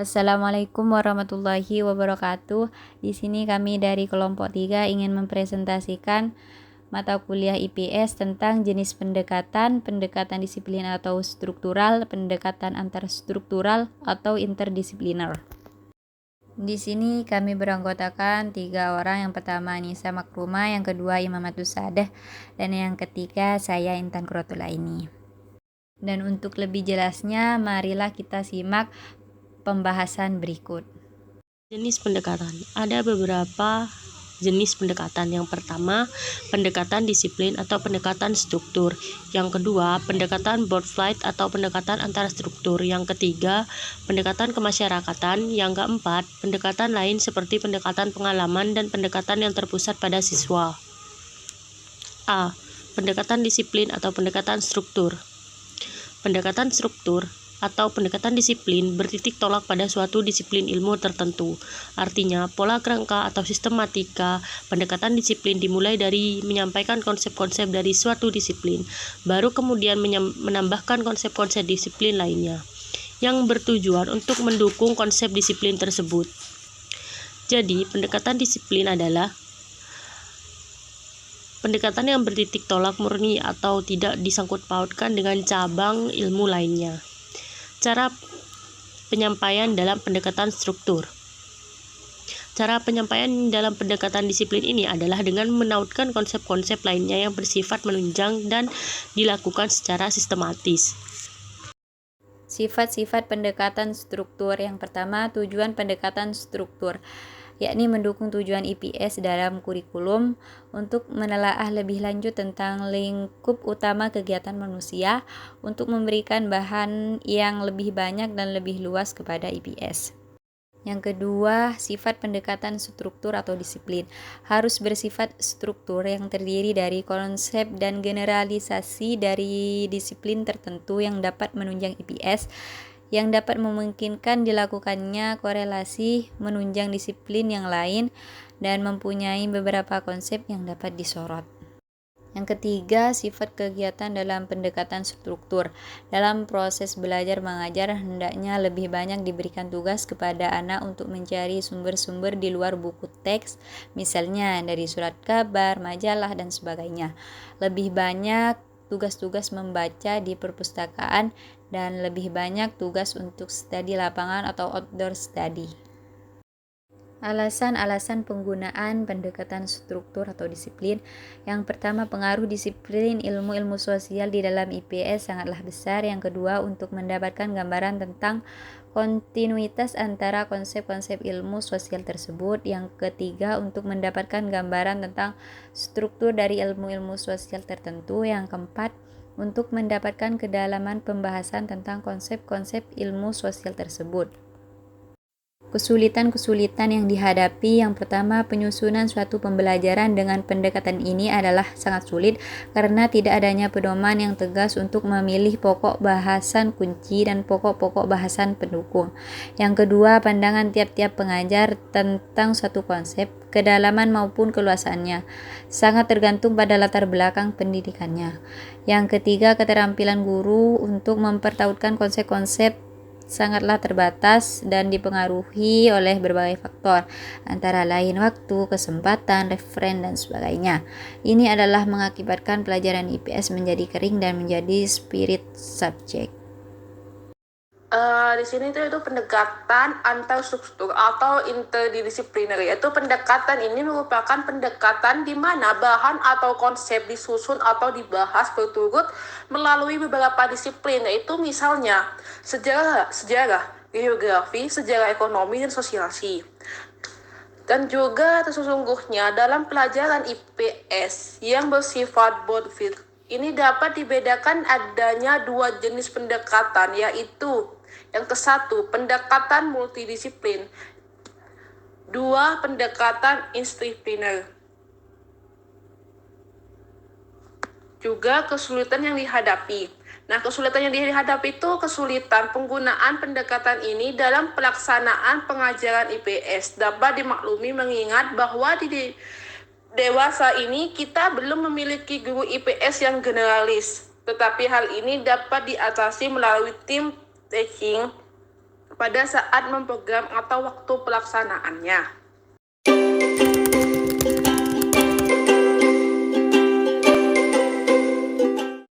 Assalamualaikum warahmatullahi wabarakatuh. Di sini kami dari kelompok 3 ingin mempresentasikan mata kuliah IPS tentang jenis pendekatan, pendekatan disiplin atau struktural, pendekatan antarstruktural atau interdisipliner. Di sini kami beranggotakan 3 orang. Yang pertama Nisa Makrumah, yang kedua Imamatus Sadah, dan yang ketiga saya Intan Kurotulaini. Dan untuk lebih jelasnya, marilah kita simak pembahasan berikut. Jenis pendekatan. Ada beberapa jenis pendekatan. Yang pertama, pendekatan disiplin atau pendekatan struktur. Yang kedua, pendekatan board flight atau pendekatan antara struktur. Yang ketiga, pendekatan kemasyarakatan. Yang keempat, pendekatan lain seperti pendekatan pengalaman dan pendekatan yang terpusat pada siswa. A. Pendekatan disiplin atau pendekatan struktur. Pendekatan struktur atau pendekatan disiplin bertitik tolak pada suatu disiplin ilmu tertentu. Artinya, pola kerangka atau sistematika pendekatan disiplin dimulai dari menyampaikan konsep-konsep dari suatu disiplin, baru kemudian menambahkan konsep-konsep disiplin lainnya, yang bertujuan untuk mendukung konsep disiplin tersebut. Jadi, pendekatan disiplin adalah pendekatan yang bertitik tolak murni atau tidak disangkut pautkan dengan cabang ilmu lainnya. Cara penyampaian dalam pendekatan struktur. Cara penyampaian dalam pendekatan disiplin ini adalah dengan menautkan konsep-konsep lainnya yang bersifat menunjang dan dilakukan secara sistematis. Sifat-sifat pendekatan struktur. Yang pertama, tujuan pendekatan struktur, yakni mendukung tujuan IPS dalam kurikulum untuk menelaah lebih lanjut tentang lingkup utama kegiatan manusia untuk memberikan bahan yang lebih banyak dan lebih luas kepada IPS. Yang kedua, sifat pendekatan struktur atau disiplin harus bersifat struktur yang terdiri dari konsep dan generalisasi dari disiplin tertentu yang dapat menunjang IPS, yang dapat memungkinkan dilakukannya korelasi menunjang disiplin yang lain, dan mempunyai beberapa konsep yang dapat disorot. Yang ketiga, sifat kegiatan dalam pendekatan struktur. Dalam proses belajar mengajar, hendaknya lebih banyak diberikan tugas kepada anak untuk mencari sumber-sumber di luar buku teks, misalnya dari surat kabar, majalah, dan sebagainya. Lebih banyak tugas-tugas membaca di perpustakaan, dan lebih banyak tugas untuk studi lapangan atau outdoor study. Alasan-alasan penggunaan pendekatan struktur atau disiplin. Yang pertama, pengaruh disiplin ilmu-ilmu sosial di dalam IPS sangatlah besar. Yang kedua, untuk mendapatkan gambaran tentang kontinuitas antara konsep-konsep ilmu sosial tersebut. Yang ketiga, untuk mendapatkan gambaran tentang struktur dari ilmu-ilmu sosial tertentu. Yang keempat, untuk mendapatkan kedalaman pembahasan tentang konsep-konsep ilmu sosial tersebut. Kesulitan-kesulitan yang dihadapi. Yang pertama, penyusunan suatu pembelajaran dengan pendekatan ini adalah sangat sulit karena tidak adanya pedoman yang tegas untuk memilih pokok bahasan kunci dan pokok-pokok bahasan pendukung. Yang kedua, pandangan tiap-tiap pengajar tentang suatu konsep, kedalaman maupun keluasannya, sangat tergantung pada latar belakang pendidikannya. Yang ketiga, keterampilan guru untuk mempertautkan konsep-konsep sangatlah terbatas dan dipengaruhi oleh berbagai faktor, antara lain waktu, kesempatan, referen, dan sebagainya. Ini adalah mengakibatkan pelajaran IPS menjadi kering dan menjadi spirit subject. Di sini itu pendekatan antar struktur atau interdisipliner, yaitu pendekatan ini merupakan pendekatan di mana bahan atau konsep disusun atau dibahas berturut melalui beberapa disiplin, yaitu misalnya sejarah, geografi, sejarah ekonomi, dan sosialisasi. Dan juga sesungguhnya dalam pelajaran IPS yang bersifat board-field ini dapat dibedakan adanya dua jenis pendekatan, yaitu yang ke-1, pendekatan multidisiplin. 2, pendekatan interdisipliner. Juga kesulitan yang dihadapi. Nah, kesulitan yang dihadapi itu kesulitan penggunaan pendekatan ini dalam pelaksanaan pengajaran IPS. Dapat dimaklumi mengingat bahwa di dewasa ini kita belum memiliki guru IPS yang generalis. Tetapi hal ini dapat diatasi melalui tim teaching pada saat memprogram atau waktu pelaksanaannya.